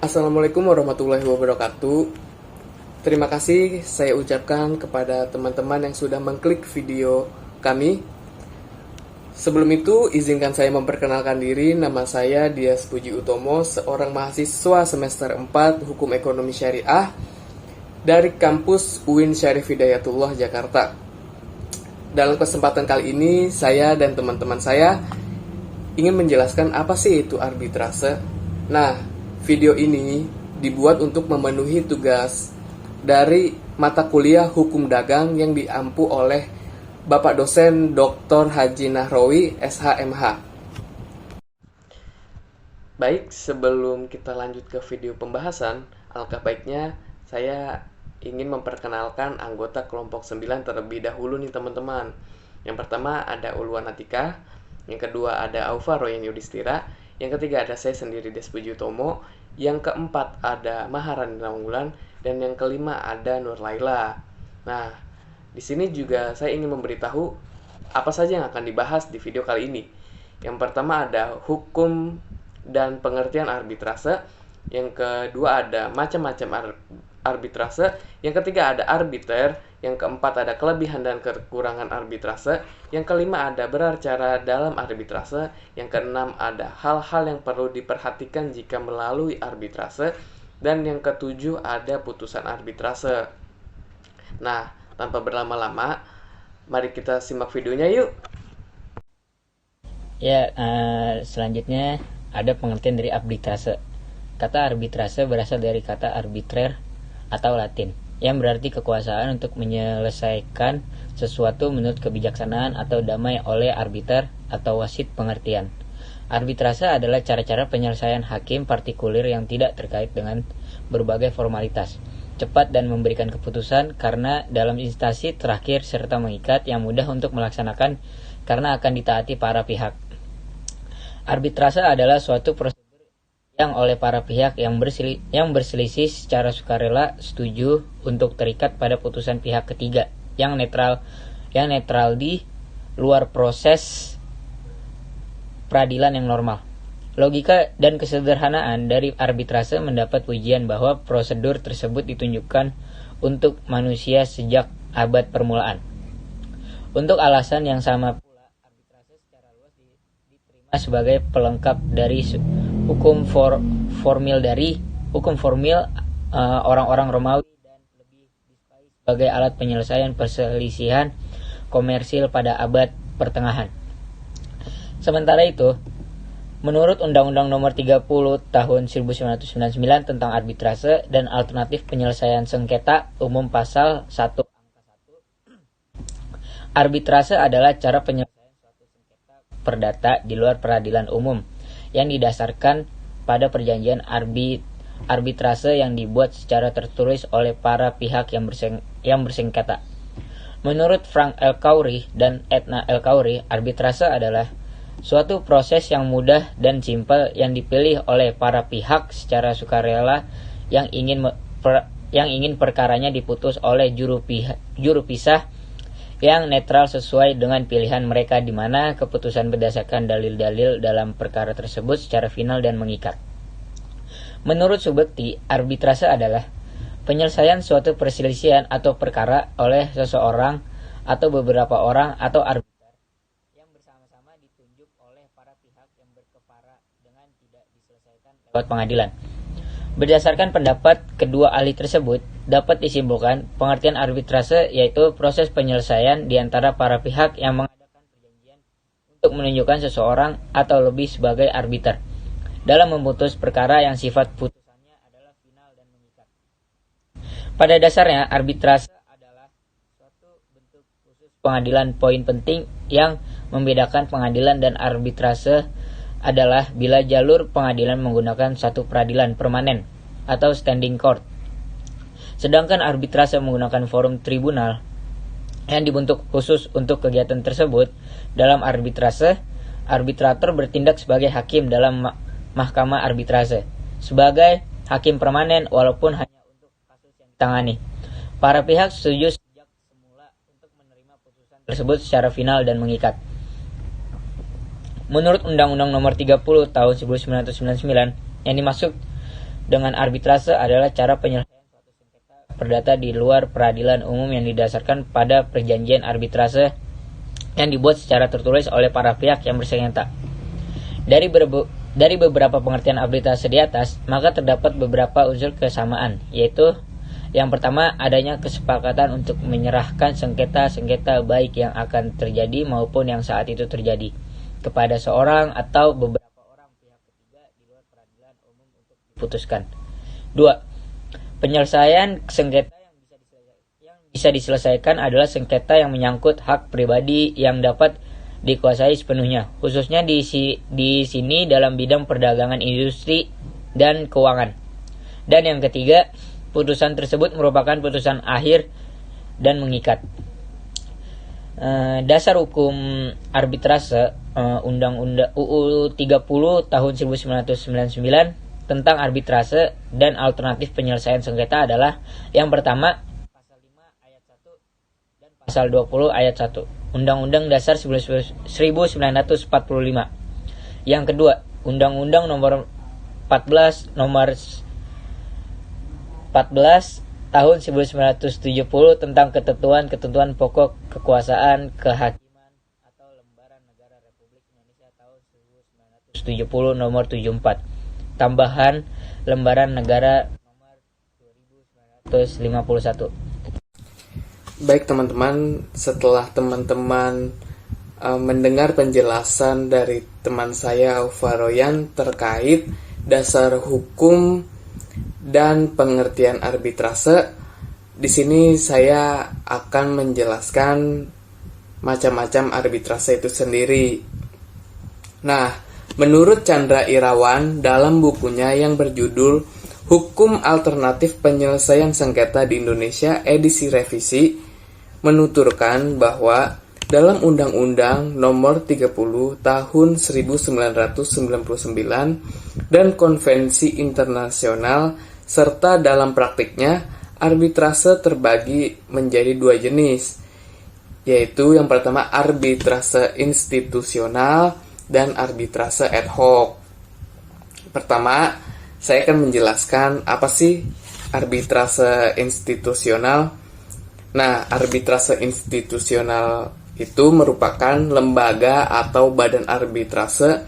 Assalamualaikum warahmatullahi wabarakatuh. Terima kasih saya ucapkan kepada teman-teman yang sudah mengklik video kami. Sebelum itu, izinkan saya memperkenalkan diri. Nama saya Dias Puji Utomo, seorang mahasiswa semester 4 Hukum Ekonomi Syariah dari kampus UIN Syarif Hidayatullah, Jakarta. Dalam kesempatan kali ini, saya dan teman-teman saya ingin menjelaskan apa sih itu arbitrase. Nah, video ini dibuat untuk memenuhi tugas dari mata kuliah Hukum Dagang yang diampu oleh Bapak dosen Dr. Haji Nahrawi, SHMH. Baik, sebelum kita lanjut ke video pembahasan, alangkah baiknya saya ingin memperkenalkan anggota kelompok 9 terlebih dahulu nih teman-teman. Yang pertama ada Ulwan Atika, yang kedua ada Aufa Royan Yudhistira, yang ketiga ada saya sendiri Des Puji Utomo, yang keempat ada Maharani Naunggulan, dan yang kelima ada Nur Laila. Nah, di sini juga saya ingin memberitahu apa saja yang akan dibahas di video kali ini. Yang pertama ada hukum dan pengertian arbitrase, yang kedua ada macam-macam arbitrase, yang ketiga ada arbiter, yang keempat ada kelebihan dan kekurangan arbitrase, yang kelima ada beracara dalam arbitrase, yang keenam ada hal-hal yang perlu diperhatikan jika melalui arbitrase, dan yang ketujuh ada putusan arbitrase. Nah, tanpa berlama-lama, mari kita simak videonya yuk. Ya, selanjutnya ada pengertian dari arbitrase. Kata arbitrase berasal dari kata arbitrer atau Latin, yang berarti kekuasaan untuk menyelesaikan sesuatu menurut kebijaksanaan atau damai oleh arbiter atau wasit pengertian. Arbitrase adalah cara-cara penyelesaian hakim partikulir yang tidak terkait dengan berbagai formalitas, cepat dan memberikan keputusan karena dalam instansi terakhir serta mengikat yang mudah untuk melaksanakan karena akan ditaati para pihak. Arbitrase adalah suatu prosedur yang oleh para pihak yang berselisih secara sukarela setuju untuk terikat pada putusan pihak ketiga yang netral di luar proses peradilan yang normal. Logika dan kesederhanaan dari arbitrase mendapat pujian bahwa prosedur tersebut ditunjukkan untuk manusia sejak abad permulaan. Untuk alasan yang sama pula, arbitrase secara luas diterima sebagai pelengkap dari hukum formil orang-orang Romawi dan lebih disukai sebagai alat penyelesaian perselisihan komersil pada abad pertengahan. Sementara itu, menurut Undang-Undang Nomor 30 Tahun 1999 tentang arbitrase dan alternatif penyelesaian sengketa umum pasal 1 angka 1, arbitrase adalah cara penyelesaian suatu sengketa perdata di luar peradilan umum yang didasarkan pada perjanjian arbitrase yang dibuat secara tertulis oleh para pihak yang bersengketa. Menurut Frank L. Coury dan Edna L. Coury, arbitrase adalah suatu proses yang mudah dan simpel yang dipilih oleh para pihak secara sukarela yang ingin perkaranya diputus oleh juru pisah yang netral sesuai dengan pilihan mereka, di mana keputusan berdasarkan dalil-dalil dalam perkara tersebut secara final dan mengikat. Menurut Subekti, arbitrase adalah penyelesaian suatu perselisihan atau perkara oleh seseorang atau beberapa orang atau arbiter yang bersama-sama ditunjuk oleh para pihak yang berkepara dengan tidak diselesaikan lewat pengadilan. Berdasarkan pendapat kedua ahli tersebut, dapat disimpulkan pengertian arbitrase yaitu proses penyelesaian di antara para pihak yang mengadakan perjanjian untuk menunjukkan seseorang atau lebih sebagai arbiter dalam memutus perkara yang sifat putusannya adalah final dan mengikat. Pada dasarnya, arbitrase adalah suatu bentuk khusus pengadilan. Poin penting yang membedakan pengadilan dan arbitrase adalah bila jalur pengadilan menggunakan satu peradilan permanen atau standing court, sedangkan arbitrase menggunakan forum tribunal yang dibentuk khusus untuk kegiatan tersebut. Dalam arbitrase, arbitrator bertindak sebagai hakim dalam mahkamah arbitrase, sebagai hakim permanen walaupun hanya untuk kasus yang ditangani. Para pihak setuju sejak semula untuk menerima putusan tersebut secara final dan mengikat. Menurut Undang-Undang Nomor 30 Tahun 1999, yang dimaksud dengan arbitrase adalah cara penyelesaian suatu sengketa perdata di luar peradilan umum yang didasarkan pada perjanjian arbitrase yang dibuat secara tertulis oleh para pihak yang bersengketa. Dari beberapa pengertian arbitrase di atas, maka terdapat beberapa unsur kesamaan, yaitu yang pertama, adanya kesepakatan untuk menyerahkan sengketa-sengketa baik yang akan terjadi maupun yang saat itu terjadi kepada seorang atau beberapa orang pihak ketiga di luar peradilan umum untuk diputuskan. 2. Penyelesaian sengketa yang bisa diselesaikan adalah sengketa yang menyangkut hak pribadi yang dapat dikuasai sepenuhnya, khususnya di sini dalam bidang perdagangan, industri, dan keuangan. Dan yang ketiga, putusan tersebut merupakan putusan akhir dan mengikat. Dasar hukum arbitrase Undang-Undang UU 30 tahun 1999 tentang arbitrase dan alternatif penyelesaian sengketa adalah yang pertama pasal 5 ayat 1 dan pasal 20 ayat 1 Undang-Undang Dasar 1945. Yang kedua, Undang-Undang nomor 14 tahun 1970 tentang ketentuan pokok kekuasaan kehakiman atau Lembaran Negara Republik Indonesia tahun 1970 nomor 74. Tambahan Lembaran Negara nomor 2951. Baik teman-teman, setelah teman-teman mendengar penjelasan dari teman saya Alvaroyan terkait dasar hukum dan pengertian arbitrase, di sini saya akan menjelaskan macam-macam arbitrase itu sendiri. Nah, menurut Chandra Irawan dalam bukunya yang berjudul Hukum Alternatif Penyelesaian Sengketa di Indonesia edisi revisi, menuturkan bahwa dalam Undang-Undang Nomor 30 Tahun 1999 dan Konvensi Internasional serta dalam praktiknya, arbitrase terbagi menjadi dua jenis, yaitu yang pertama arbitrase institusional dan arbitrase ad hoc. Pertama, saya akan menjelaskan apa sih arbitrase institusional. Nah, arbitrase institusional itu merupakan lembaga atau badan arbitrase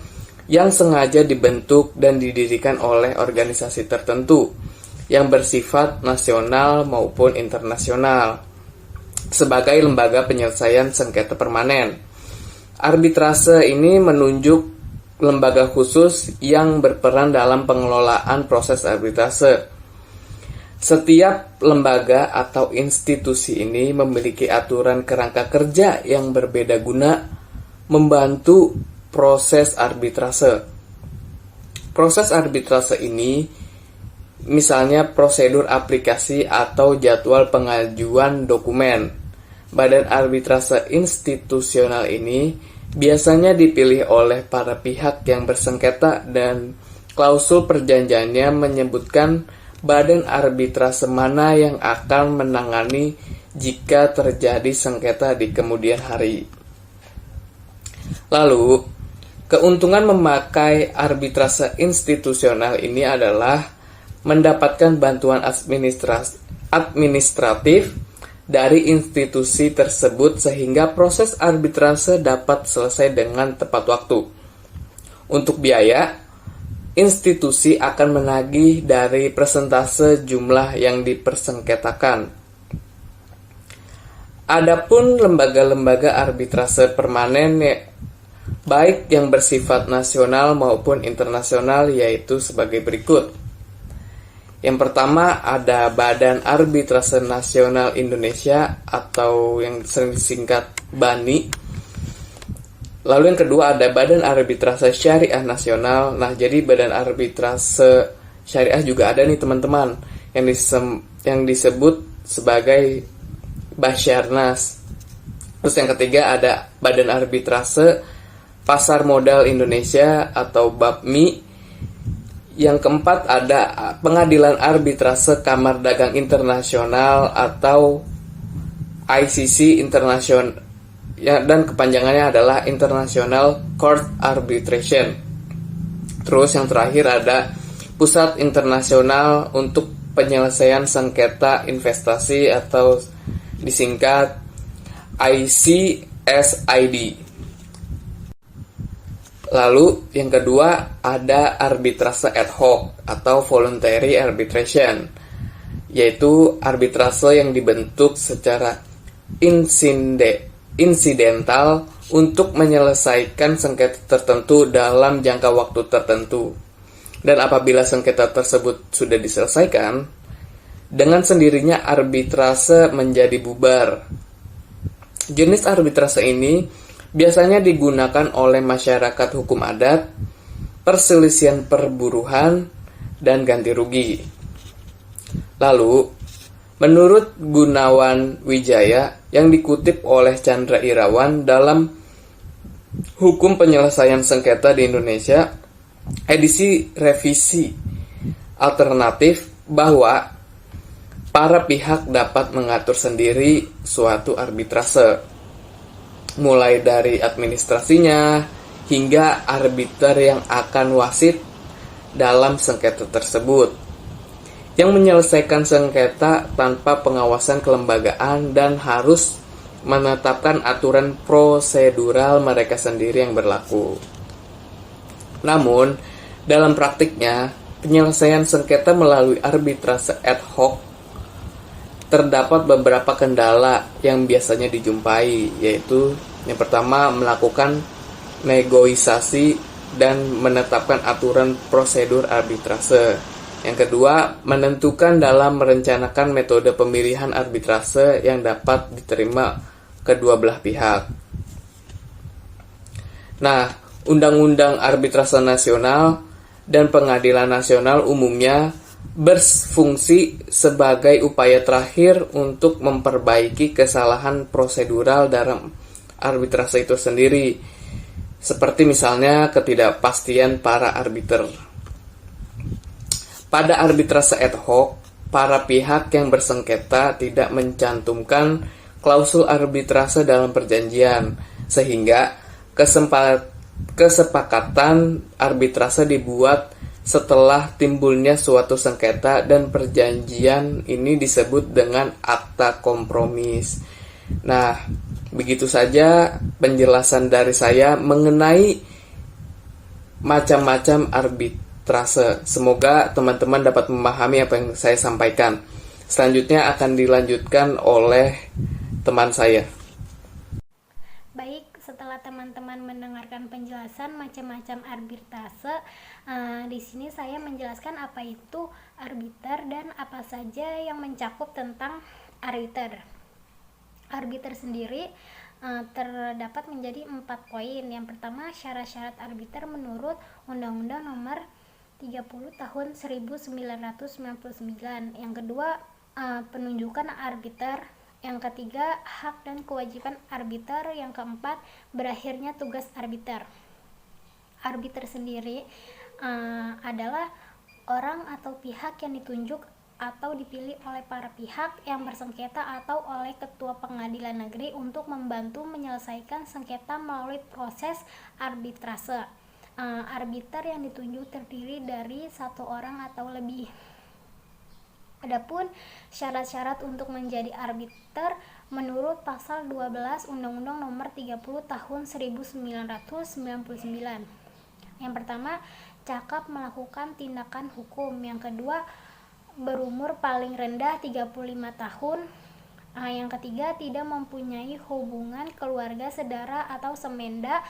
yang sengaja dibentuk dan didirikan oleh organisasi tertentu yang bersifat nasional maupun internasional sebagai lembaga penyelesaian sengketa permanen. Arbitrase ini menunjuk lembaga khusus yang berperan dalam pengelolaan proses arbitrase. Setiap lembaga atau institusi ini memiliki aturan kerangka kerja yang berbeda guna membantu proses arbitrase. Proses arbitrase ini misalnya prosedur aplikasi atau jadwal pengajuan dokumen. Badan arbitrase institusional ini biasanya dipilih oleh para pihak yang bersengketa dan klausul perjanjiannya menyebutkan badan arbitrase mana yang akan menangani jika terjadi sengketa di kemudian hari. Lalu, keuntungan memakai arbitrase institusional ini adalah mendapatkan bantuan administratif dari institusi tersebut sehingga proses arbitrase dapat selesai dengan tepat waktu. Untuk biaya, institusi akan menagih dari persentase jumlah yang dipersengketakan. Adapun lembaga-lembaga arbitrase permanen baik yang bersifat nasional maupun internasional yaitu sebagai berikut. Yang pertama ada Badan Arbitrase Nasional Indonesia atau yang sering disingkat BANI. Lalu yang kedua ada Badan Arbitrase Syariah Nasional. Nah, jadi Badan Arbitrase Syariah juga ada nih teman-teman yang disebut sebagai Basyarnas. Terus yang ketiga ada Badan Arbitrase Pasar Modal Indonesia atau BAPMI. Yang keempat ada Pengadilan Arbitrase Kamar Dagang Internasional atau ICC International, dan kepanjangannya adalah International Court Arbitration. Terus yang terakhir ada Pusat Internasional untuk Penyelesaian Sengketa Investasi atau disingkat ICSID. Lalu yang kedua ada arbitrase ad hoc atau voluntary arbitration, yaitu arbitrase yang dibentuk secara insidental untuk menyelesaikan sengketa tertentu dalam jangka waktu tertentu. Dan apabila sengketa tersebut sudah diselesaikan, dengan sendirinya arbitrase menjadi bubar. Jenis arbitrase ini biasanya digunakan oleh masyarakat hukum adat, perselisihan perburuhan, dan ganti rugi. Lalu, menurut Gunawan Wijaya yang dikutip oleh Chandra Irawan dalam Hukum Penyelesaian Sengketa di Indonesia, edisi revisi alternatif, bahwa para pihak dapat mengatur sendiri suatu arbitrase, mulai dari administrasinya hingga arbiter yang akan wasit dalam sengketa tersebut, yang menyelesaikan sengketa tanpa pengawasan kelembagaan dan harus menetapkan aturan prosedural mereka sendiri yang berlaku. Namun, dalam praktiknya, penyelesaian sengketa melalui arbitrase ad hoc terdapat beberapa kendala yang biasanya dijumpai, yaitu yang pertama, melakukan negosiasi dan menetapkan aturan prosedur arbitrase. Yang kedua, menentukan dalam merencanakan metode pemilihan arbitrase yang dapat diterima kedua belah pihak. Nah, Undang-Undang Arbitrase Nasional dan Pengadilan Nasional umumnya berfungsi sebagai upaya terakhir untuk memperbaiki kesalahan prosedural dalam arbitrase itu sendiri, seperti misalnya ketidakpastian para arbiter. Pada arbitrase ad hoc, para pihak yang bersengketa tidak mencantumkan klausul arbitrase dalam perjanjian, sehingga kesepakatan arbitrase dibuat setelah timbulnya suatu sengketa dan perjanjian ini disebut dengan akta kompromis. Nah, begitu saja penjelasan dari saya mengenai macam-macam arbitrase. Semoga teman-teman dapat memahami apa yang saya sampaikan. Selanjutnya akan dilanjutkan oleh teman saya. Baik, setelah teman-teman mendengarkan penjelasan macam-macam arbitrase, di sini saya menjelaskan apa itu arbiter dan apa saja yang mencakup tentang arbiter. Arbiter sendiri terdapat menjadi 4 poin. Yang pertama, syarat-syarat arbiter menurut Undang-Undang Nomor 30 Tahun 1999. Yang kedua, penunjukan arbiter. Yang ketiga, hak dan kewajiban arbiter. Yang keempat, berakhirnya tugas arbiter. Arbiter sendiri adalah orang atau pihak yang ditunjuk atau dipilih oleh para pihak yang bersengketa atau oleh ketua pengadilan negeri untuk membantu menyelesaikan sengketa melalui proses arbitrase. Arbiter yang ditunjuk terdiri dari 1 orang atau lebih. Adapun syarat-syarat untuk menjadi arbiter menurut pasal 12 Undang-Undang Nomor 30 Tahun 1999. Yang pertama, cakap melakukan tindakan hukum. Yang kedua, berumur paling rendah 35 tahun. Yang ketiga, tidak mempunyai hubungan keluarga, saudara atau semenda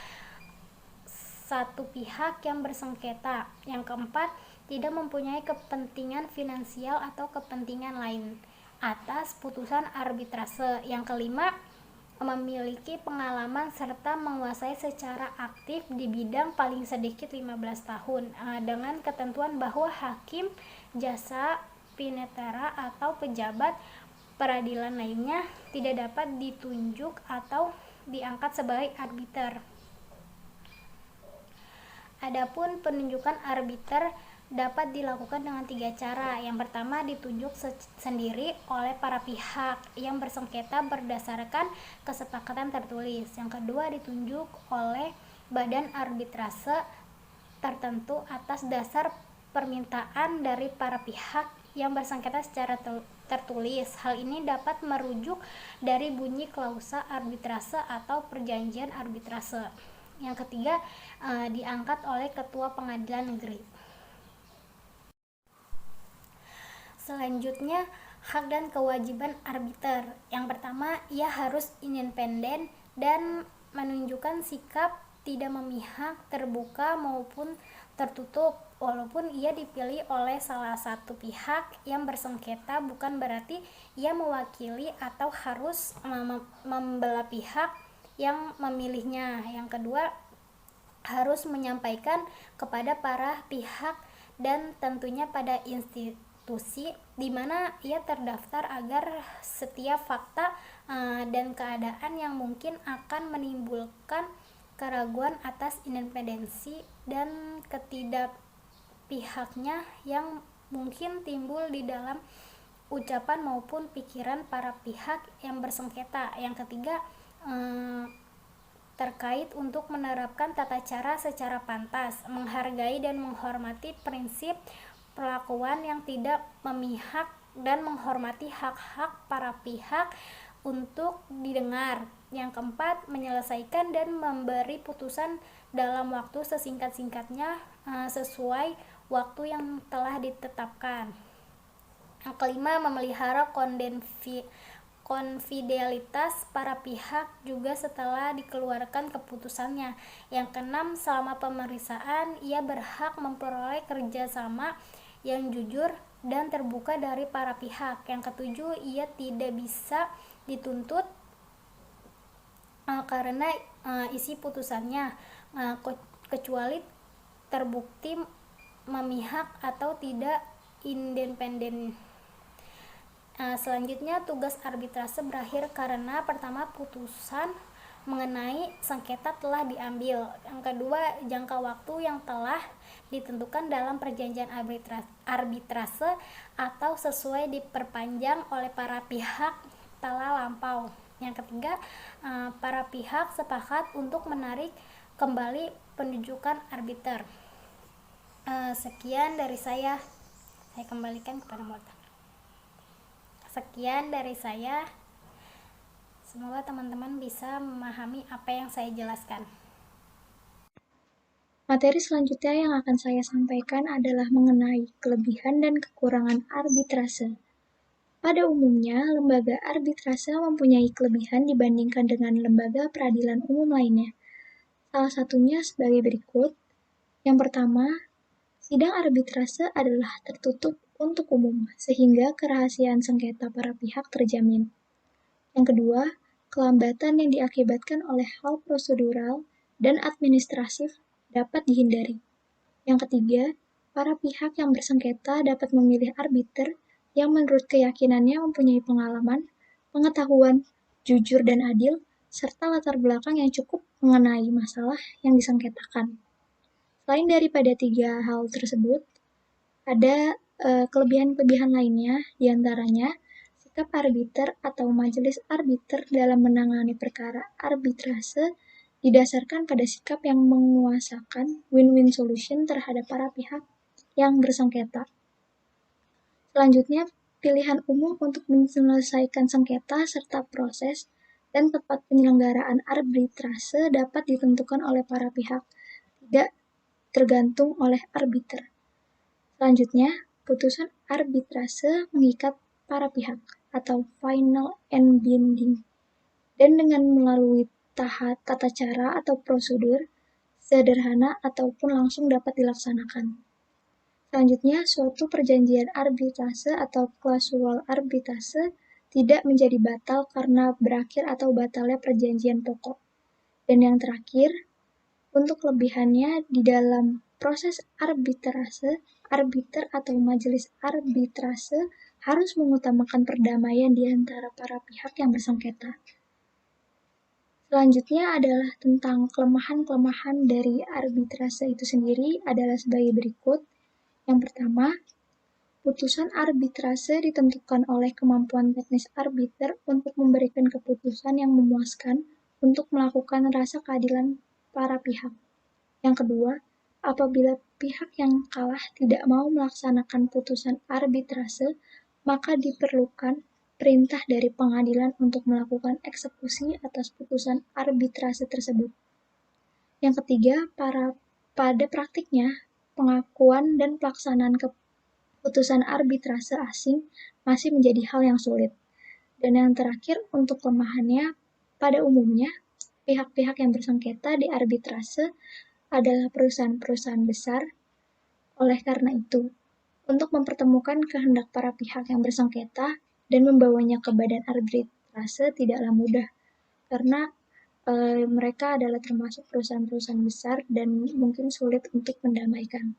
satu pihak yang bersengketa. Yang keempat, tidak mempunyai kepentingan finansial atau kepentingan lain atas putusan arbitrase. Yang kelima, memiliki pengalaman serta menguasai secara aktif di bidang paling sedikit 15 tahun dengan ketentuan bahwa hakim, jasa pinetara atau pejabat peradilan lainnya tidak dapat ditunjuk atau diangkat sebagai arbiter. Adapun penunjukan arbiter dapat dilakukan dengan 3 cara. Yang pertama, ditunjuk sendiri oleh para pihak yang bersengketa berdasarkan kesepakatan tertulis. Yang kedua, ditunjuk oleh badan arbitrase tertentu atas dasar permintaan dari para pihak yang bersengketa secara tertulis. Hal ini dapat merujuk dari bunyi klausa arbitrase atau perjanjian arbitrase. Yang ketiga, diangkat oleh Ketua Pengadilan Negeri. Selanjutnya, hak dan kewajiban arbiter. Yang pertama, ia harus independen dan menunjukkan sikap tidak memihak, terbuka maupun tertutup. Walaupun ia dipilih oleh salah satu pihak yang bersengketa, bukan berarti ia mewakili atau harus membela pihak yang memilihnya. Yang kedua, harus menyampaikan kepada para pihak dan tentunya pada institusi di mana ia terdaftar agar setiap fakta dan keadaan yang mungkin akan menimbulkan keraguan atas independensi dan ketidakpihaknya yang mungkin timbul di dalam ucapan maupun pikiran para pihak yang bersengketa. Yang ketiga, terkait untuk menerapkan tata cara secara pantas, menghargai dan menghormati prinsip perlakuan yang tidak memihak dan menghormati hak-hak para pihak untuk didengar. Yang keempat, menyelesaikan dan memberi putusan dalam waktu sesingkat-singkatnya sesuai waktu yang telah ditetapkan. Yang kelima, memelihara konfidensialitas para pihak juga setelah dikeluarkan keputusannya. Yang keenam, selama pemeriksaan ia berhak memperoleh kerjasama yang jujur dan terbuka dari para pihak. Yang ketujuh, ia tidak bisa dituntut karena isi putusannya kecuali terbukti memihak atau tidak independen. Selanjutnya, tugas arbitrase berakhir karena pertama, putusan mengenai sengketa telah diambil. Yang kedua, jangka waktu yang telah ditentukan dalam perjanjian arbitrase atau sesuai diperpanjang oleh para pihak telah lampau. Yang ketiga, para pihak sepakat untuk menarik kembali penunjukan arbiter. Sekian dari saya kembalikan kepada moderator. Sekian dari saya. Semoga teman-teman bisa memahami apa yang saya jelaskan. Materi selanjutnya yang akan saya sampaikan adalah mengenai kelebihan dan kekurangan arbitrase. Pada umumnya, lembaga arbitrase mempunyai kelebihan dibandingkan dengan lembaga peradilan umum lainnya. Salah satunya sebagai berikut. Yang pertama, sidang arbitrase adalah tertutup untuk umum, sehingga kerahasiaan sengketa para pihak terjamin. Yang kedua, kelambatan yang diakibatkan oleh hal prosedural dan administratif dapat dihindari. Yang ketiga, para pihak yang bersengketa dapat memilih arbiter yang menurut keyakinannya mempunyai pengalaman, pengetahuan, jujur dan adil, serta latar belakang yang cukup mengenai masalah yang disengketakan. Selain daripada tiga hal tersebut, ada kelebihan-kelebihan lainnya, diantaranya sikap arbiter atau majelis arbiter dalam menangani perkara arbitrase didasarkan pada sikap yang menguasakan win-win solution terhadap para pihak yang bersengketa. Selanjutnya, pilihan umum untuk menyelesaikan sengketa serta proses dan tempat penyelenggaraan arbitrase dapat ditentukan oleh para pihak, tidak tergantung oleh arbiter. Selanjutnya, putusan arbitrase mengikat para pihak atau final and binding, dan dengan melalui tata cara atau prosedur sederhana ataupun langsung dapat dilaksanakan. Selanjutnya, suatu perjanjian arbitrase atau klausul arbitrase tidak menjadi batal karena berakhir atau batalnya perjanjian pokok. Dan yang terakhir, untuk kelebihannya di dalam proses arbitrase, arbiter atau majelis arbitrase harus mengutamakan perdamaian di antara para pihak yang bersengketa. Selanjutnya adalah tentang kelemahan-kelemahan dari arbitrase itu sendiri adalah sebagai berikut. Yang pertama, putusan arbitrase ditentukan oleh kemampuan teknis arbiter untuk memberikan keputusan yang memuaskan untuk melakukan rasa keadilan para pihak. Yang kedua, apabila pihak yang kalah tidak mau melaksanakan putusan arbitrase, maka diperlukan perintah dari pengadilan untuk melakukan eksekusi atas putusan arbitrase tersebut. Yang ketiga, pada praktiknya, pengakuan dan pelaksanaan keputusan arbitrase asing masih menjadi hal yang sulit. Dan yang terakhir, untuk kelemahannya, pada umumnya, pihak-pihak yang bersengketa di arbitrase adalah perusahaan-perusahaan besar. Oleh karena itu, untuk mempertemukan kehendak para pihak yang bersengketa dan membawanya ke badan arbitrase tidaklah mudah, karena mereka adalah termasuk perusahaan-perusahaan besar dan mungkin sulit untuk mendamaikan.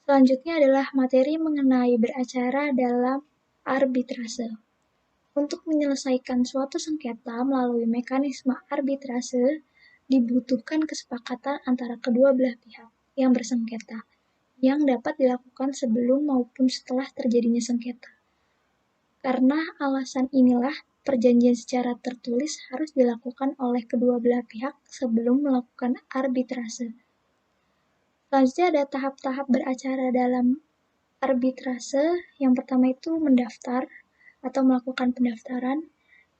Selanjutnya adalah materi mengenai beracara dalam arbitrase. Untuk menyelesaikan suatu sengketa melalui mekanisme arbitrase, dibutuhkan kesepakatan antara kedua belah pihak yang bersengketa, yang dapat dilakukan sebelum maupun setelah terjadinya sengketa. Karena alasan inilah, perjanjian secara tertulis harus dilakukan oleh kedua belah pihak sebelum melakukan arbitrase. Selanjutnya ada tahap-tahap beracara dalam arbitrase. Yang pertama itu mendaftar atau melakukan pendaftaran.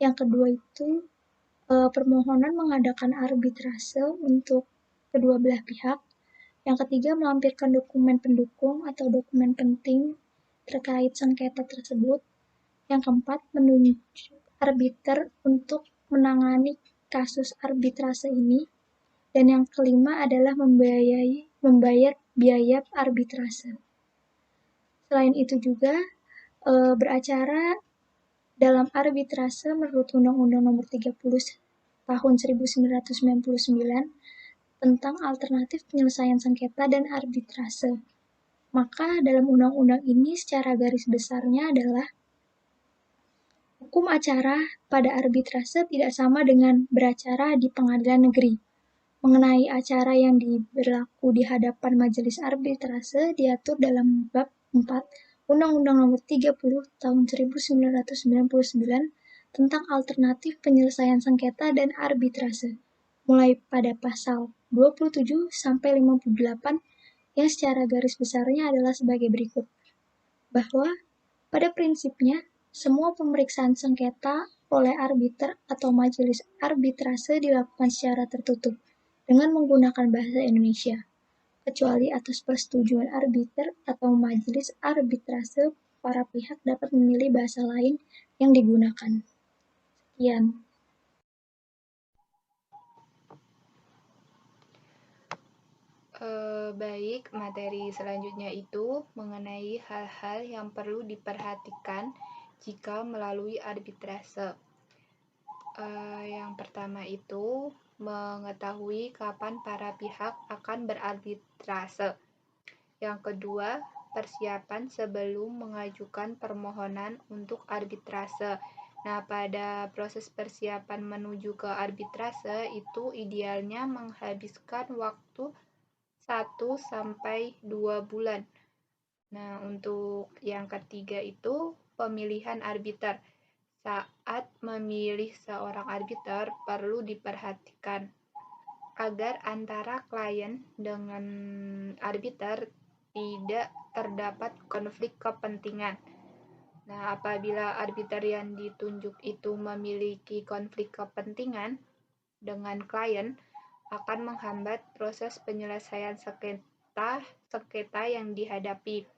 Yang kedua itu permohonan mengadakan arbitrase untuk kedua belah pihak. Yang ketiga, melampirkan dokumen pendukung atau dokumen penting terkait sengketa tersebut. Yang keempat, menunjuk arbiter untuk menangani kasus arbitrase ini. Dan yang kelima adalah membayar biaya arbitrase. Selain itu juga, beracara dalam arbitrase menurut Undang-Undang Nomor 30 Tahun 1999 tentang alternatif penyelesaian sengketa dan arbitrase. Maka dalam undang-undang ini secara garis besarnya adalah hukum acara pada arbitrase tidak sama dengan beracara di pengadilan negeri. Mengenai acara yang berlaku di hadapan majelis arbitrase diatur dalam bab 4 Undang-Undang Nomor 30 Tahun 1999 tentang alternatif penyelesaian sengketa dan arbitrase, mulai pada pasal 27 sampai 58 yang secara garis besarnya adalah sebagai berikut. Bahwa pada prinsipnya semua pemeriksaan sengketa oleh arbiter atau majelis arbitrase dilakukan secara tertutup dengan menggunakan bahasa Indonesia, kecuali atas persetujuan arbiter atau majelis arbitrase, para pihak dapat memilih bahasa lain yang digunakan. Sekian. Baik, materi selanjutnya itu mengenai hal-hal yang perlu diperhatikan jika melalui arbitrase. Yang pertama itu mengetahui kapan para pihak akan berarbitrase. Yang kedua, persiapan sebelum mengajukan permohonan untuk arbitrase. Nah, pada proses persiapan menuju ke arbitrase itu idealnya menghabiskan waktu 1-2 bulan. Nah, untuk yang ketiga itu pemilihan arbiter. Saat memilih seorang arbiter perlu diperhatikan agar antara klien dengan arbiter tidak terdapat konflik kepentingan. Nah, apabila arbiter yang ditunjuk itu memiliki konflik kepentingan dengan klien, akan menghambat proses penyelesaian sengketa yang dihadapi.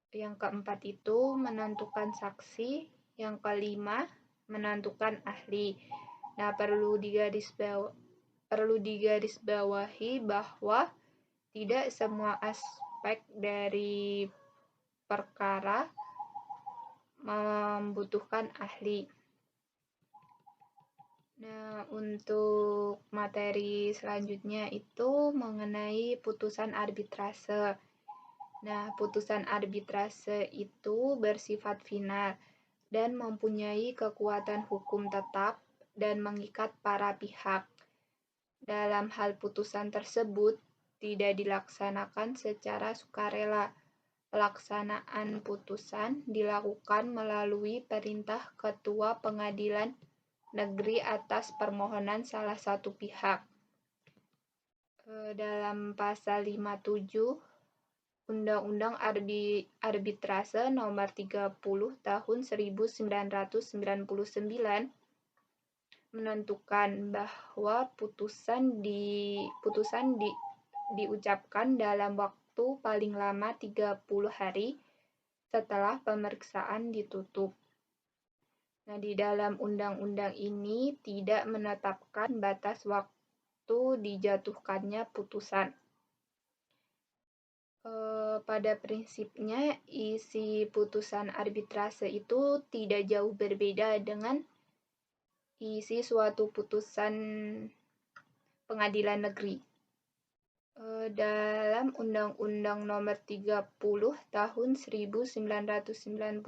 Yang keempat itu menentukan saksi. Yang kelima, menentukan ahli. Nah, perlu digarisbawahi bahwa tidak semua aspek dari perkara membutuhkan ahli. Nah, untuk materi selanjutnya itu mengenai putusan arbitrase. Nah, putusan arbitrase itu bersifat final dan mempunyai kekuatan hukum tetap dan mengikat para pihak. Dalam hal putusan tersebut tidak dilaksanakan secara sukarela. Pelaksanaan putusan dilakukan melalui perintah Ketua Pengadilan Negeri atas permohonan salah satu pihak. Dalam pasal 57 Undang-Undang Arbitrase Nomor 30 Tahun 1999 menentukan bahwa putusan diucapkan dalam waktu paling lama 30 hari setelah pemeriksaan ditutup. Nah, di dalam undang-undang ini tidak menetapkan batas waktu dijatuhkannya putusan. Pada prinsipnya, isi putusan arbitrase itu tidak jauh berbeda dengan isi suatu putusan pengadilan negeri. Dalam Undang-Undang Nomor 30 Tahun 1999,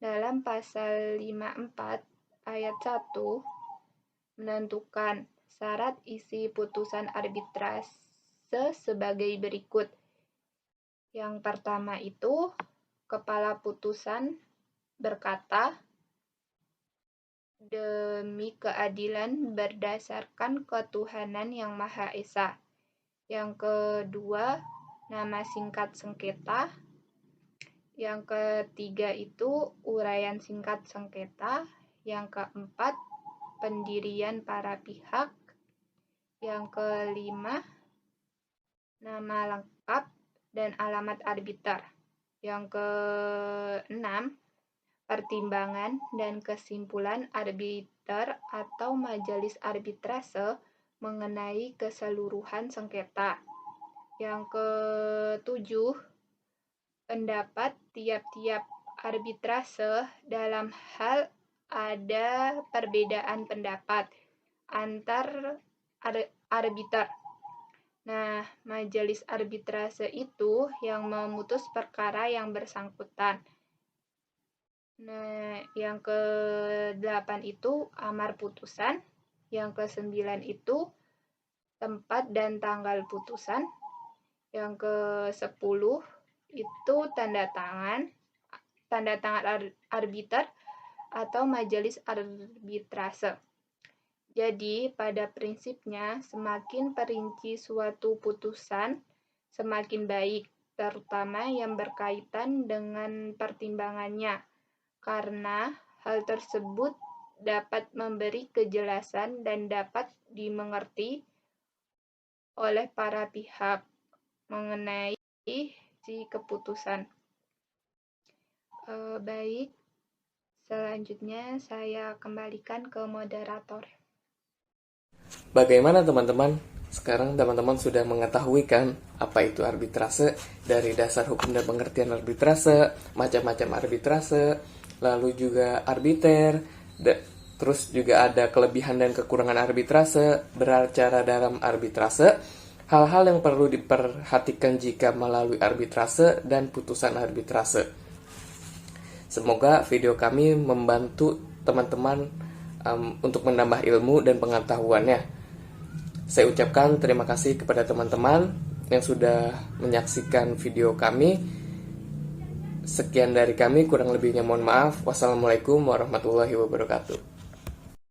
dalam pasal 54 ayat 1 menentukan syarat isi putusan arbitrase sebagai berikut. Yang pertama itu, kepala putusan berkata, demi keadilan berdasarkan ketuhanan yang Maha Esa. Yang kedua, nama singkat sengketa. Yang ketiga itu uraian singkat sengketa. Yang keempat, pendirian para pihak. Yang kelima, nama lengkap dan alamat arbiter. Yang keenam, pertimbangan dan kesimpulan arbiter atau majelis arbitrase mengenai keseluruhan sengketa. Yang ketujuh, pendapat tiap-tiap arbitrase dalam hal ada perbedaan pendapat antar arbiter. Nah, majelis arbitrase itu yang memutus perkara yang bersangkutan. Nah, yang ke-8 itu amar putusan. Yang ke-9 itu tempat dan tanggal putusan. Yang ke-10 itu tanda tangan arbiter atau majelis arbitrase. Jadi, pada prinsipnya, semakin perinci suatu putusan, semakin baik, terutama yang berkaitan dengan pertimbangannya, karena hal tersebut dapat memberi kejelasan dan dapat dimengerti oleh para pihak mengenai si keputusan. Baik, selanjutnya saya kembalikan ke moderator. Bagaimana teman-teman? Sekarang teman-teman sudah mengetahui kan apa itu arbitrase, dari dasar hukum dan pengertian arbitrase, macam-macam arbitrase, lalu juga arbiter, terus juga ada kelebihan dan kekurangan arbitrase, beracara dalam arbitrase, hal-hal yang perlu diperhatikan jika melalui arbitrase dan putusan arbitrase. Semoga video kami membantu teman-teman untuk menambah ilmu dan pengetahuannya. Saya ucapkan terima kasih kepada teman-teman yang sudah menyaksikan video kami. Sekian dari kami, kurang lebihnya mohon maaf. Wassalamualaikum warahmatullahi wabarakatuh.